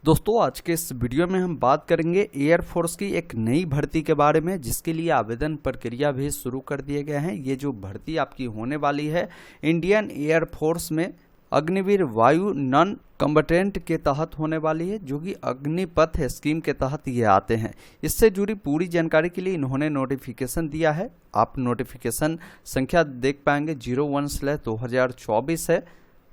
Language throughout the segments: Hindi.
दोस्तों आज के इस वीडियो में हम बात करेंगे एयरफोर्स की एक नई भर्ती के बारे में, जिसके लिए आवेदन प्रक्रिया भी शुरू कर दिए गए हैं। ये जो भर्ती आपकी होने वाली है इंडियन एयरफोर्स में अग्निवीर वायु नॉन कम्बटेंट के तहत होने वाली है, जो कि अग्निपथ स्कीम के तहत ये आते हैं। इससे जुड़ी पूरी जानकारी के लिए इन्होंने नोटिफिकेशन दिया है। आप नोटिफिकेशन संख्या देख पाएंगे 01/2024 है,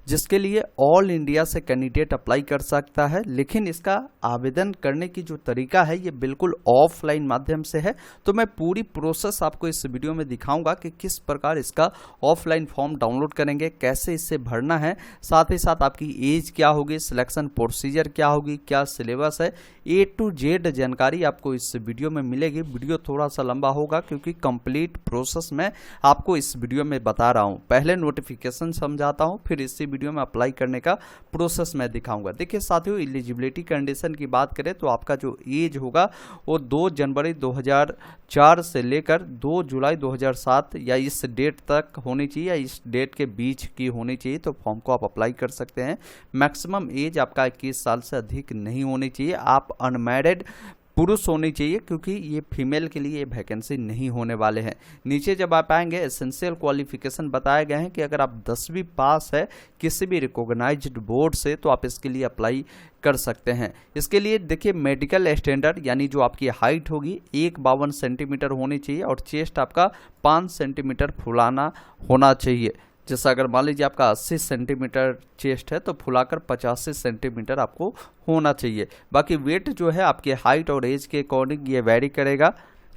जिसके लिए ऑल इंडिया से कैंडिडेट अप्लाई कर सकता है। लेकिन इसका आवेदन करने की जो तरीका है ये बिल्कुल ऑफलाइन माध्यम से है। तो मैं पूरी प्रोसेस आपको इस वीडियो में दिखाऊंगा कि किस प्रकार इसका ऑफलाइन फॉर्म डाउनलोड करेंगे, कैसे इसे भरना है, साथ ही साथ आपकी एज क्या होगी, सिलेक्शन प्रोसीजर क्या होगी, क्या सिलेबस है, A to Z जानकारी आपको इस वीडियो में मिलेगी। वीडियो थोड़ा सा लंबा होगा क्योंकि कंप्लीट प्रोसेस मैं आपको इस वीडियो में बता रहा हूं। पहले नोटिफिकेशन समझाता हूं, फिर इसी वीडियो में अप्लाई करने का प्रोसेस मैं दिखाऊंगा। देखिए साथियों, एलिजिबिलिटी कंडीशन की बात करें तो आपका जो एज होगा वो 2 जनवरी 2004 से लेकर 2 जुलाई 2007 या इस डेट तक होनी चाहिए, या इस डेट के बीच की होनी चाहिए। तो फॉर्म को आप अप्लाई कर सकते हैं। मैक्सिमम एज आपका 21 साल से अधिक नहीं होनी चाहिए। आप अनमैरिड पुरुष होनी चाहिए, क्योंकि ये फीमेल के लिए वैकेंसी नहीं होने वाले हैं। नीचे जब आप आएंगे एसेंशियल क्वालिफिकेशन बताए गए हैं कि अगर आप 10वीं पास है किसी भी रिकॉग्नाइज्ड बोर्ड से तो आप इसके लिए अप्लाई कर सकते हैं। इसके लिए देखिए मेडिकल स्टैंडर्ड यानी जो आपकी हाइट होगी 152 सेंटीमीटर होनी चाहिए और चेस्ट आपका 5 सेंटीमीटर फुलाना होना चाहिए। जैसा अगर मान लीजिए आपका 80 सेंटीमीटर चेस्ट है तो फुलाकर 85 सेंटीमीटर आपको होना चाहिए। बाकी वेट जो है आपके हाइट और एज के अकॉर्डिंग ये वैरी करेगा।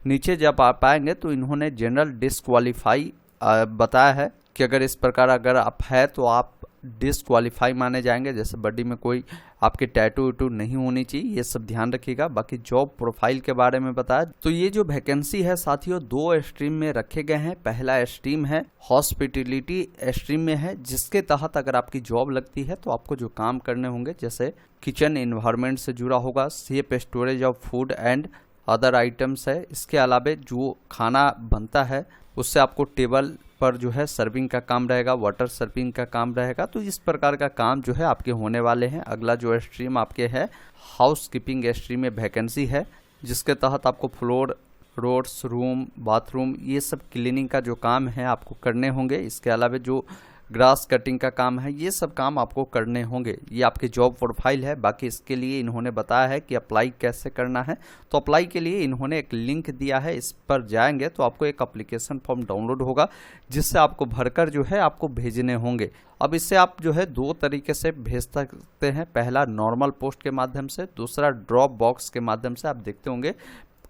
नीचे जब आप आएंगे तो इन्होंने जनरल डिस्क्वालीफाई बताया है कि अगर इस प्रकार अगर आप है तो आप डिस्क्वालीफाई माने जाएंगे। जैसे बॉडी में कोई आपके टैटू वैटू नहीं होनी चाहिए, ये सब ध्यान रखिएगा। बाकी जॉब प्रोफाइल के बारे में बताया तो ये जो वैकेंसी है साथियों 2 स्ट्रीम में रखे गए हैं। पहला स्ट्रीम है हॉस्पिटलिटी स्ट्रीम में है, जिसके तहत अगर आपकी जॉब लगती है तो आपको जो काम करने होंगे जैसे किचन इन्वायरमेंट से जुड़ा होगा, safe storage of food and other items है। इसके अलावा जो खाना बनता है उससे आपको टेबल पर जो है सर्विंग का काम रहेगा, वाटर सर्विंग का काम रहेगा। तो इस प्रकार का काम जो है आपके होने वाले हैं। अगला जो स्ट्रीम आपके है हाउस कीपिंग स्ट्रीम में वैकेंसी है, जिसके तहत आपको फ्लोर, रोड्स, रूम, बाथरूम ये सब क्लीनिंग का जो काम है आपको करने होंगे। इसके अलावा जो ग्रास कटिंग का काम है ये सब काम आपको करने होंगे। ये आपकी जॉब प्रोफाइल है। बाकी इसके लिए इन्होंने बताया है कि अप्लाई कैसे करना है। तो अप्लाई के लिए इन्होंने एक लिंक दिया है, इस पर जाएंगे तो आपको एक एप्लीकेशन फॉर्म डाउनलोड होगा, जिससे आपको भरकर जो है आपको भेजने होंगे। अब इससे आप जो है 2 तरीके से भेज सकते हैं। पहला नॉर्मल पोस्ट के माध्यम से, दूसरा ड्रॉप बॉक्स के माध्यम से। आप देखते होंगे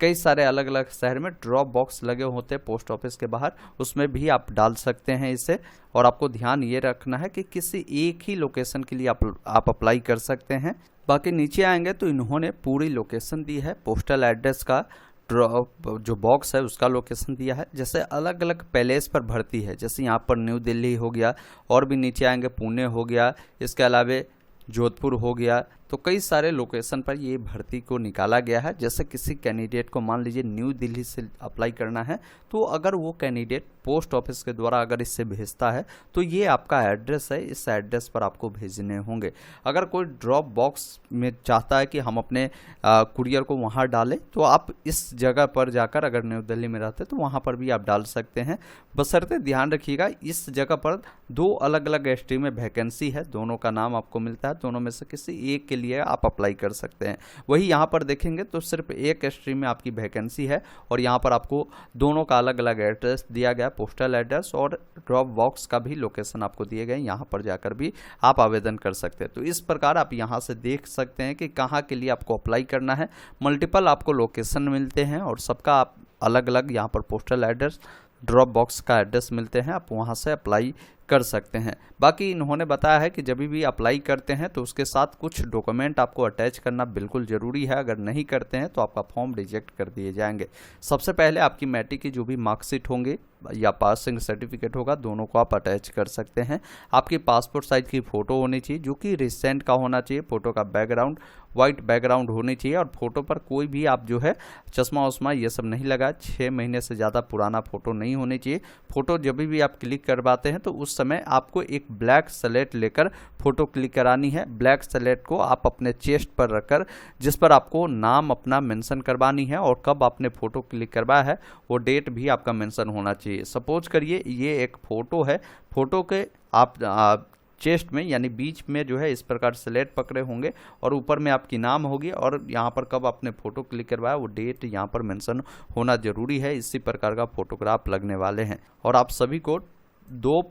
कई सारे अलग अलग शहर में ड्रॉप बॉक्स लगे होते हैं पोस्ट ऑफिस के बाहर, उसमें भी आप डाल सकते हैं इसे। और आपको ध्यान ये रखना है कि किसी एक ही लोकेशन के लिए आप अप्लाई कर सकते हैं। बाकी नीचे आएंगे तो इन्होंने पूरी लोकेशन दी है। पोस्टल एड्रेस का ड्रॉप जो बॉक्स है उसका लोकेशन दिया है। जैसे अलग अलग पैलेस पर भर्ती है, जैसे यहाँ पर न्यू दिल्ली हो गया, और भी नीचे आएंगे पुणे हो गया, इसके अलावा जोधपुर हो गया। तो कई सारे लोकेशन पर ये भर्ती को निकाला गया है। जैसे किसी कैंडिडेट को मान लीजिए न्यू दिल्ली से अप्लाई करना है, तो अगर वो कैंडिडेट पोस्ट ऑफिस के द्वारा अगर इससे भेजता है तो ये आपका एड्रेस है, इस एड्रेस पर आपको भेजने होंगे। अगर कोई ड्रॉप बॉक्स में चाहता है कि हम अपने कुरियर को वहाँ डालें, तो आप इस जगह पर जाकर, अगर न्यू दिल्ली में रहते तो वहाँ पर भी आप डाल सकते हैं। बशर्ते ध्यान रखिएगा इस जगह पर 2 अलग अलग स्ट्रीम में वैकेंसी है, दोनों का नाम आपको मिलता है, दोनों में से किसी एक के लिए आप अप्लाई कर सकते हैं। वही यहाँ पर देखेंगे तो सिर्फ एक स्ट्रीम में आपकी वैकेंसी है, और यहाँ पर आपको दोनों का अलग अलग एड्रेस दिया गया, पोस्टल एड्रेस और ड्रॉप बॉक्स का भी लोकेशन आपको दिए गए। यहाँ पर जाकर भी आप आवेदन कर सकते हैं। तो इस प्रकार आप यहाँ से देख सकते हैं कि कहाँ के लिए आपको अप्लाई करना है। मल्टीपल आपको लोकेशन मिलते हैं और सबका आप अलग अलग यहाँ पर पोस्टल एड्रेस, ड्रॉप बॉक्स का एड्रेस मिलते हैं, आप वहाँ से अप्लाई कर सकते हैं। बाकी इन्होंने बताया है कि जब भी अप्लाई करते हैं तो उसके साथ कुछ डॉक्यूमेंट आपको अटैच करना बिल्कुल ज़रूरी है। अगर नहीं करते हैं तो आपका फॉर्म रिजेक्ट कर दिए जाएंगे। सबसे पहले आपकी मैट्रिक की जो भी मार्कशीट होंगे या पासिंग सर्टिफिकेट होगा, दोनों को आप अटैच कर सकते हैं। आपकी पासपोर्ट साइज की फ़ोटो होनी चाहिए, जो कि रिसेंट का होना चाहिए। फ़ोटो का बैकग्राउंड वाइट बैकग्राउंड होनी चाहिए, और फोटो पर कोई भी आप जो है चश्मा उश्मा ये सब नहीं लगा। 6 महीने से ज़्यादा पुराना फ़ोटो नहीं होनी चाहिए। फ़ोटो जब भी आप क्लिक करवाते हैं तो उस उस समय आपको एक ब्लैक स्लेट लेकर फ़ोटो क्लिक करानी है। ब्लैक स्लेट को आप अपने चेस्ट पर रखकर जिस पर आपको नाम अपना मेंशन करवानी है और कब आपने फ़ोटो क्लिक करवाया है वो डेट भी आपका मेंशन होना चाहिए। सपोज करिए ये एक फ़ोटो है, फ़ोटो के आप चेस्ट में यानी बीच में जो है इस प्रकार स्लेट पकड़े होंगे और ऊपर में आपकी नाम होगी और यहाँ पर कब आपने फ़ोटो क्लिक करवाया वो डेट यहाँ पर मेंशन होना ज़रूरी है। इसी प्रकार का फ़ोटोग्राफ लगने वाले हैं और आप सभी को 2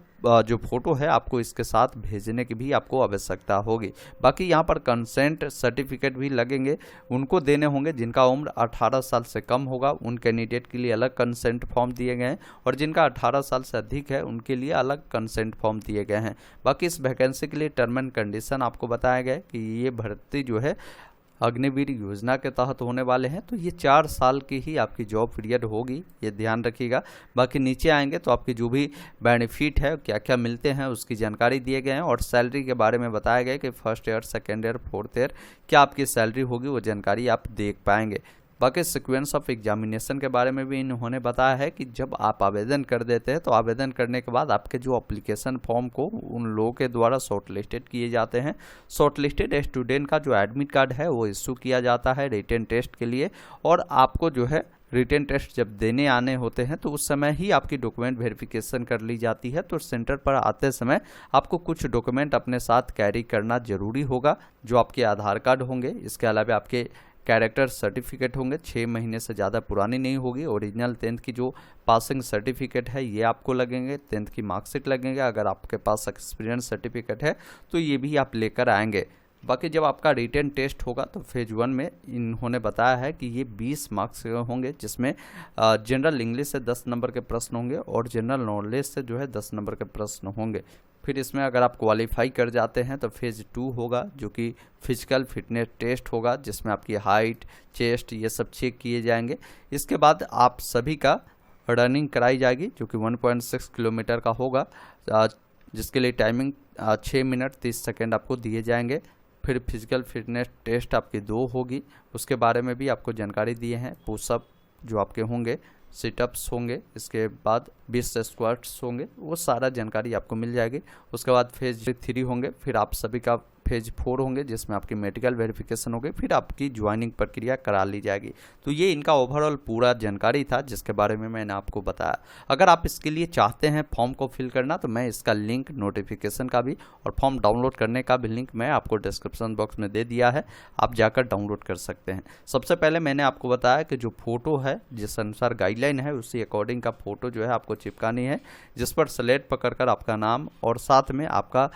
जो फ़ोटो है आपको इसके साथ भेजने की भी आपको आवश्यकता होगी। बाकी यहाँ पर कंसेंट सर्टिफिकेट भी लगेंगे, उनको देने होंगे जिनका उम्र 18 साल से कम होगा। उन कैंडिडेट के लिए अलग कंसेंट फॉर्म दिए गए हैं और जिनका 18 साल से अधिक है उनके लिए अलग कंसेंट फॉर्म दिए गए हैं। बाकी इस वैकेंसी के लिए टर्म एंड कंडीशन आपको बताया गया है कि ये भर्ती जो है अग्निवीर योजना के तहत होने वाले हैं, तो ये 4 साल की ही आपकी जॉब पीरियड होगी, ये ध्यान रखिएगा। बाकी नीचे आएंगे तो आपकी जो भी बेनिफिट है क्या क्या मिलते हैं उसकी जानकारी दिए गए हैं और सैलरी के बारे में बताया गया कि first year, second year, fourth year क्या आपकी सैलरी होगी वो जानकारी आप देख पाएंगे। बाकी सिक्वेंस ऑफ एग्जामिनेशन के बारे में भी इन्होंने बताया है कि जब आप आवेदन कर देते हैं तो आवेदन करने के बाद आपके जो एप्लीकेशन फॉर्म को उन लोगों के द्वारा शॉर्टलिस्टेड किए जाते हैं। शॉर्टलिस्टेड स्टूडेंट का जो एडमिट कार्ड है वो इशू किया जाता है रिटन टेस्ट के लिए और आपको जो है रिटन टेस्ट जब देने आने होते हैं तो उस समय ही आपकी डॉक्यूमेंट वेरिफिकेशन कर ली जाती है। तो सेंटर पर आते समय आपको कुछ डॉक्यूमेंट अपने साथ कैरी करना जरूरी होगा, जो आपके आधार कार्ड होंगे, इसके अलावा आपके कैरेक्टर सर्टिफिकेट होंगे, 6 महीने से ज़्यादा पुरानी नहीं होगी। ओरिजिनल 10th की जो पासिंग सर्टिफिकेट है ये आपको लगेंगे, 10th की मार्कशीट लगेंगे। अगर आपके पास एक्सपीरियंस सर्टिफिकेट है तो ये भी आप लेकर आएंगे। बाकी जब आपका रिटन टेस्ट होगा तो फेज 1 में इन्होंने बताया है कि ये 20 मार्क्स होंगे, जिसमें जनरल इंग्लिश से 10 नंबर के प्रश्न होंगे और जनरल नॉलेज से जो है 10 नंबर के प्रश्न होंगे। फिर इसमें अगर आप क्वालिफाई कर जाते हैं तो फेज़ 2 होगा जो कि फिजिकल फिटनेस टेस्ट होगा, जिसमें आपकी हाइट, चेस्ट ये सब चेक किए जाएंगे। इसके बाद आप सभी का रनिंग कराई जाएगी जो कि 1.6 किलोमीटर का होगा, जिसके लिए टाइमिंग 6 मिनट 30 सेकेंड आपको दिए जाएंगे। फिर फिजिकल फिटनेस टेस्ट आपकी 2 होगी, उसके बारे में भी आपको जानकारी दिए हैं। पुशअप जो आपके होंगे, सिटअप्स होंगे, इसके बाद 20 स्क्वाट्स होंगे, वो सारा जानकारी आपको मिल जाएगी। उसके बाद फेज 3 होंगे, फिर आप सभी का फेज 4 होंगे जिसमें आपकी मेडिकल वेरिफिकेशन होगी, फिर आपकी ज्वाइनिंग प्रक्रिया करा ली जाएगी। तो ये इनका ओवरऑल पूरा जानकारी था जिसके बारे में मैंने आपको बताया। अगर आप इसके लिए चाहते हैं फॉर्म को फिल करना तो मैं इसका लिंक नोटिफिकेशन का भी और फॉर्म डाउनलोड करने का भी लिंक मैं आपको डिस्क्रिप्शन बॉक्स में दे दिया है, आप जाकर डाउनलोड कर सकते हैं। सबसे पहले मैंने आपको बताया कि जो फोटो है जिस अनुसार गाइडलाइन है उसी अकॉर्डिंग का फोटो जो है आपको चिपकानी है, जिस पर स्लेट पकड़कर आपका नाम और साथ में आपका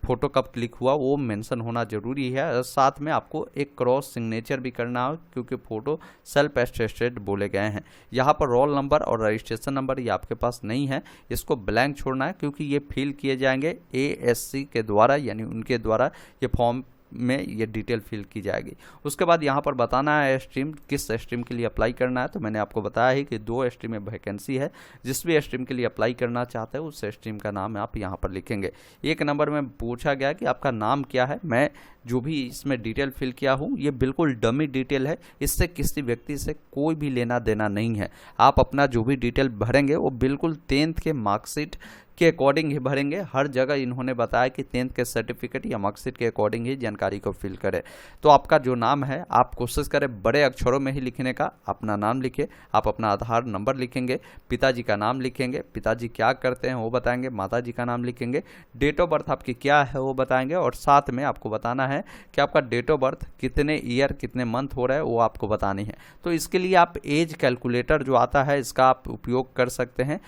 फोटो कब क्लिक हुआ वो मेंशन होना जरूरी है। और साथ में आपको एक क्रॉस सिग्नेचर भी करना हो क्योंकि फोटो सेल्फ अटेस्टेड बोले गए हैं। यहाँ पर रोल नंबर और रजिस्ट्रेशन नंबर ये आपके पास नहीं है, इसको ब्लैंक छोड़ना है क्योंकि ये फिल किए जाएंगे ASC के द्वारा, यानी उनके द्वारा ये फॉर्म में ये डिटेल फिल की जाएगी। उसके बाद यहाँ पर बताना है स्ट्रीम, किस स्ट्रीम के लिए अप्लाई करना है। तो मैंने आपको बताया है कि 2 स्ट्रीम में वैकेंसी है, जिस भी स्ट्रीम के लिए अप्लाई करना चाहते हैं उस स्ट्रीम का नाम आप यहाँ पर लिखेंगे। 1 नंबर में पूछा गया कि आपका नाम क्या है। मैं जो भी इसमें डिटेल फिल किया हूँ ये बिल्कुल डमी डिटेल है, इससे किसी व्यक्ति से कोई भी लेना देना नहीं है। आप अपना जो भी डिटेल भरेंगे वो बिल्कुल 10th के मार्कशीट के अकॉर्डिंग ही भरेंगे। हर जगह इन्होंने बताया कि 10th के सर्टिफिकेट या मार्कशीट के अकॉर्डिंग ही जानकारी को फिल करें। तो आपका जो नाम है आप कोशिश करें बड़े अक्षरों में ही लिखने का। अपना नाम लिखिए, आप अपना आधार नंबर लिखेंगे, पिताजी का नाम लिखेंगे, पिताजी क्या करते हैं वो बताएंगे, माताजी का नाम लिखेंगे, डेट ऑफ बर्थ आपकी क्या है वो बताएंगे और साथ में आपको बताना है कि आपका डेट ऑफ बर्थ कितने ईयर कितने मंथ हो रहा है वो आपको बतानी है। तो इसके लिए आप एज कैलकुलेटर जो आता है इसका आप उपयोग कर सकते हैं,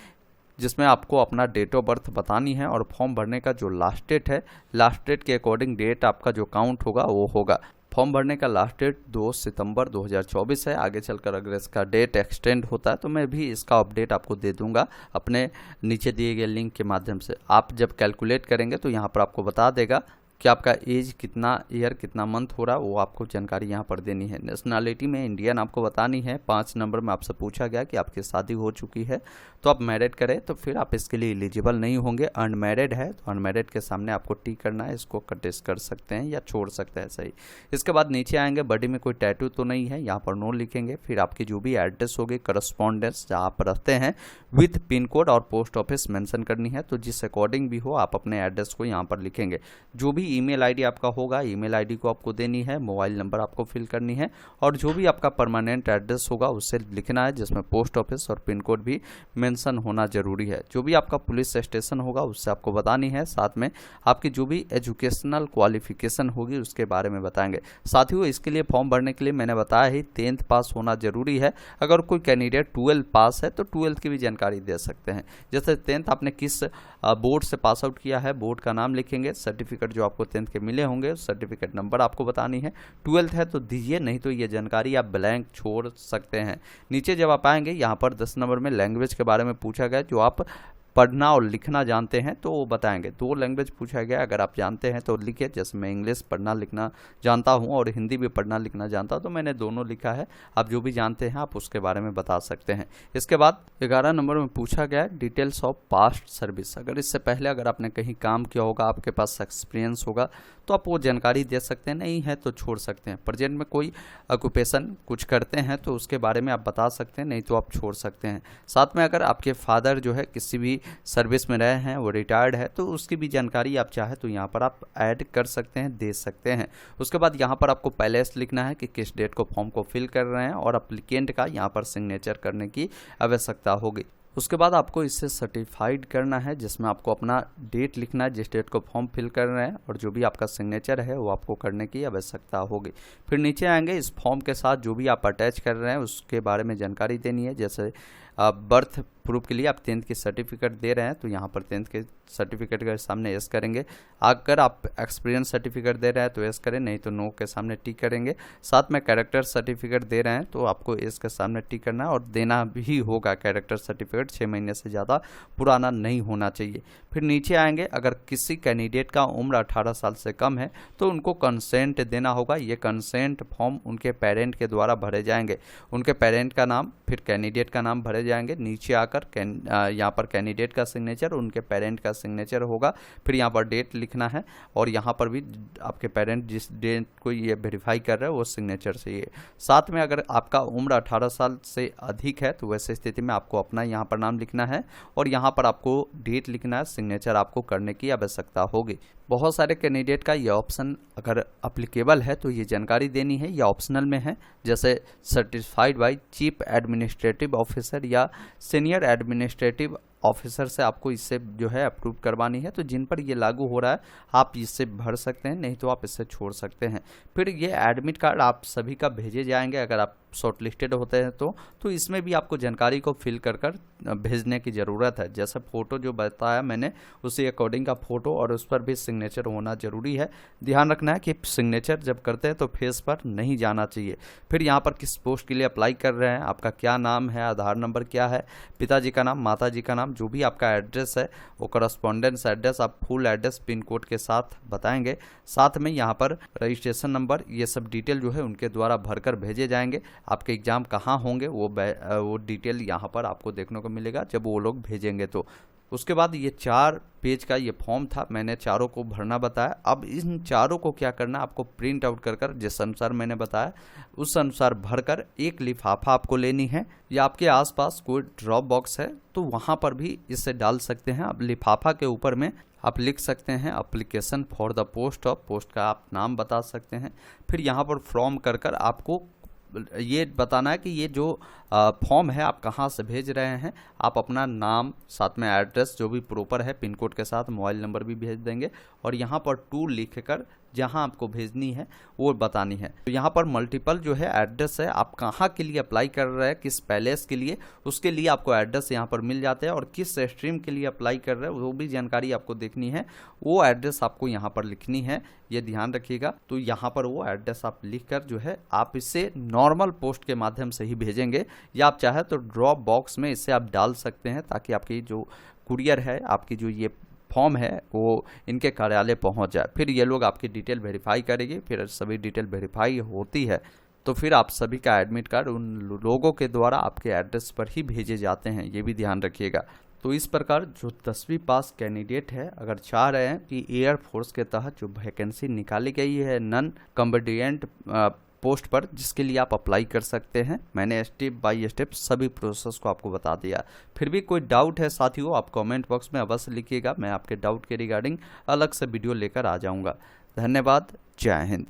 जिसमें आपको अपना डेट ऑफ बर्थ बतानी है और फॉर्म भरने का जो लास्ट डेट है, लास्ट डेट के अकॉर्डिंग डेट आपका जो काउंट होगा वो होगा। फॉर्म भरने का लास्ट डेट 2 सितंबर 2024 है। आगे चलकर अगर इसका डेट एक्सटेंड होता है तो मैं भी इसका अपडेट आपको दे दूंगा अपने नीचे दिए गए लिंक के माध्यम से। आप जब कैलकुलेट करेंगे तो यहाँ पर आपको बता देगा कि आपका एज कितना ईयर कितना मंथ हो रहा है, वो आपको जानकारी यहाँ पर देनी है। नेशनलिटी में इंडियन आपको बतानी है। 5 नंबर में आपसे पूछा गया कि आपकी शादी हो चुकी है तो आप मैरिड करें तो फिर आप इसके लिए एलिजिबल नहीं होंगे। अनमैरिड है तो अनमैरिड के सामने आपको टिक करना है, इसको कटेस्ट कर सकते हैं या छोड़ सकते हैं, सही। इसके बाद नीचे आएंगे, बॉडी में कोई टैटू तो नहीं है, यहाँ पर नो लिखेंगे। फिर आपकी जो भी एड्रेस होगी करस्पॉन्डेंस जहाँ आप रहते हैं विथ पिन कोड और पोस्ट ऑफिस मेंशन करनी है, तो जिस अकॉर्डिंग भी हो आप अपने एड्रेस को यहाँ पर लिखेंगे। जो भी ईमेल आईडी आपका होगा ईमेल आईडी को आपको देनी है, मोबाइल नंबर आपको फिल करनी है और जो भी आपका परमानेंट एड्रेस होगा उससे लिखना है, जिसमें पोस्ट ऑफिस और पिन कोड भी मेंशन होना जरूरी है। जो भी आपका पुलिस स्टेशन होगा उससे आपको बतानी है, साथ में आपकी जो भी एजुकेशनल क्वालिफिकेशन होगी उसके बारे में बताएंगे। साथियों, इसके लिए फॉर्म भरने के लिए मैंने बताया ही 10th पास होना जरूरी है। अगर कोई कैंडिडेट 12 पास है तो 12th की भी जानकारी दे सकते हैं। जैसे 10th आपने किस बोर्ड से पास आउट किया है, बोर्ड का नाम लिखेंगे, सर्टिफिकेट जो आपको 10th के मिले होंगे सर्टिफिकेट नंबर आपको बतानी है। 12th है तो दीजिए, नहीं तो ये जानकारी आप ब्लैंक छोड़ सकते हैं। नीचे जब आप आएंगे यहाँ पर 10 नंबर में लैंग्वेज के बारे में पूछा गया, जो आप पढ़ना और लिखना जानते हैं तो वो बताएंगे। 2 लैंग्वेज पूछा गया, अगर आप जानते हैं तो लिखिए। जैसे मैं इंग्लिश पढ़ना लिखना जानता हूं और हिंदी भी पढ़ना लिखना जानता हूं तो मैंने दोनों लिखा है। आप जो भी जानते हैं आप उसके बारे में बता सकते हैं। इसके बाद 11 नंबर में पूछा गया डिटेल्स ऑफ पास्ट सर्विस। अगर इससे पहले अगर आपने कहीं काम किया होगा, आपके पास एक्सपीरियंस होगा तो आप वो जानकारी दे सकते हैं, नहीं है तो छोड़ सकते हैं। प्रेजेंट में कोई ऑक्यूपेशन कुछ करते हैं तो उसके बारे में आप बता सकते हैं, नहीं तो आप छोड़ सकते हैं। साथ में अगर आपके फादर जो है किसी भी सर्विस में रहे हैं, वो रिटायर्ड है तो उसकी भी जानकारी आप चाहे तो यहाँ पर आप ऐड कर सकते हैं, दे सकते हैं। उसके बाद यहाँ पर आपको पहले से लिखना है कि किस डेट को फॉर्म को फिल कर रहे हैं और अप्लीकेंट का यहाँ पर सिग्नेचर करने की आवश्यकता होगी। उसके बाद आपको इससे सर्टिफाइड करना है, जिसमें आपको अपना डेट लिखना है जिस डेट को फॉर्म फिल कर रहे हैं और जो भी आपका सिग्नेचर है वो आपको करने की आवश्यकता होगी। फिर नीचे आएंगे, इस फॉर्म के साथ जो भी आप अटैच कर रहे हैं उसके बारे में जानकारी देनी है। जैसे बर्थ प्रूफ के लिए आप 10th की सर्टिफिकेट दे रहे हैं तो यहाँ पर 10th के सर्टिफिकेट के सामने यस करेंगे। अगर आप एक्सपीरियंस सर्टिफिकेट दे रहे हैं तो यस करें, नहीं तो नो के सामने टिक करेंगे। साथ में कैरेक्टर सर्टिफिकेट दे रहे हैं तो आपको यस के सामने टिक करना है और देना भी होगा। कैरेक्टर सर्टिफिकेट 6 महीने से ज़्यादा पुराना नहीं होना चाहिए। फिर नीचे आएंगे, अगर किसी कैंडिडेट का उम्र 18 साल से कम है तो उनको कंसेंट देना होगा। ये कंसेंट फॉर्म उनके पेरेंट के द्वारा भरे जाएंगे। उनके पेरेंट का नाम फिर कैंडिडेट का नाम भरे जाएंगे। नीचे आकर यहाँ पर कैंडिडेट का सिग्नेचर उनके पेरेंट का सिग्नेचर होगा। फिर यहाँ पर डेट लिखना है और यहाँ पर भी आपके पेरेंट जिस डेट को ये वेरीफाई कर रहे हैं वो सिग्नेचर चाहिए। साथ में अगर आपका उम्र 18 साल से अधिक है तो वैसे स्थिति में आपको अपना यहाँ पर नाम लिखना है और यहाँ पर आपको डेट लिखना है, सिग्नेचर आपको करने की आवश्यकता होगी। बहुत सारे कैंडिडेट का ये ऑप्शन अगर अप्लीकेबल है तो ये जानकारी देनी है, या ऑप्शनल में है। जैसे certified by chief administrative officer या सीनियर एडमिनिस्ट्रेटिव ऑफिसर से आपको इससे जो है अप्रूव करवानी है। तो जिन पर ये लागू हो रहा है आप इससे भर सकते हैं, नहीं तो आप इससे छोड़ सकते हैं। फिर ये एडमिट कार्ड आप सभी का भेजे जाएंगे अगर आप शॉर्ट लिस्टेड होते हैं तो इसमें भी आपको जानकारी को फिल कर भेजने की ज़रूरत है। जैसे फ़ोटो जो बताया मैंने उसी अकॉर्डिंग का फ़ोटो और उस पर भी सिग्नेचर होना ज़रूरी है। ध्यान रखना है कि सिग्नेचर जब करते हैं तो फेस पर नहीं जाना चाहिए। फिर यहाँ पर किस पोस्ट के लिए अप्लाई कर रहे हैं, आपका क्या नाम है, आधार नंबर क्या है, पिताजी का नाम, माताजी का नाम, जो भी आपका एड्रेस है वो करस्पॉन्डेंस एड्रेस आप फुल एड्रेस पिन कोड के साथ बताएंगे। साथ में यहाँ पर रजिस्ट्रेशन नंबर, ये सब डिटेल जो है उनके द्वारा भरकर भेजे जाएंगे। आपके एग्ज़ाम कहाँ होंगे वो डिटेल यहाँ पर आपको देखने को मिलेगा जब वो लोग भेजेंगे तो। उसके बाद ये 4 पेज का ये फॉर्म था, मैंने चारों को भरना बताया। अब इन चारों को क्या करना, आपको प्रिंट आउट कर जिस अनुसार मैंने बताया उस अनुसार भरकर एक लिफाफा आपको लेनी है, या आपके आसपास कोई ड्रॉप बॉक्स है तो वहाँ पर भी इसे डाल सकते हैं। अब लिफाफा के ऊपर में आप लिख सकते हैं application for the post of, post का आप नाम बता सकते हैं। फिर यहाँ पर फ्रॉम कर आपको ये बताना है कि ये जो फॉर्म है आप कहाँ से भेज रहे हैं। आप अपना नाम साथ में एड्रेस जो भी प्रॉपर है पिन कोड के साथ मोबाइल नंबर भी भेज देंगे और यहाँ पर टू लिखकर जहाँ आपको भेजनी है वो बतानी है। तो यहाँ पर मल्टीपल जो है एड्रेस है, आप कहाँ के लिए अप्लाई कर रहे हैं, किस पैलेस के लिए, उसके लिए आपको एड्रेस यहाँ पर मिल जाते हैं और किस स्ट्रीम के लिए अप्लाई कर रहे हैं वो भी जानकारी आपको देखनी है। वो एड्रेस आपको यहाँ पर लिखनी है, ये ध्यान रखिएगा। तो यहाँ पर वो एड्रेस आप लिखकर जो है आप इसे नॉर्मल पोस्ट के माध्यम से ही भेजेंगे, या आप चाहे तो ड्रॉप बॉक्स में इसे आप डाल सकते हैं ताकि आपकी जो कुरियर है, आपकी जो ये फॉर्म है वो इनके कार्यालय पहुंच जाए। फिर ये लोग आपकी डिटेल वेरीफाई करेंगे। फिर सभी डिटेल वेरीफाई होती है तो फिर आप सभी का एडमिट कार्ड उन लोगों के द्वारा आपके एड्रेस पर ही भेजे जाते हैं, ये भी ध्यान रखिएगा। तो इस प्रकार जो 10वीं पास कैंडिडेट है, अगर चाह रहे हैं कि एयरफोर्स के तहत जो वैकेंसी निकाली गई है नॉन कॉम्बैटिएंट पोस्ट पर, जिसके लिए आप अप्लाई कर सकते हैं, मैंने स्टेप बाय स्टेप सभी प्रोसेस को आपको बता दिया। फिर भी कोई डाउट है साथियों, आप कमेंट बॉक्स में अवश्य लिखिएगा, मैं आपके डाउट के रिगार्डिंग अलग से वीडियो लेकर आ जाऊंगा। धन्यवाद, जय हिंद।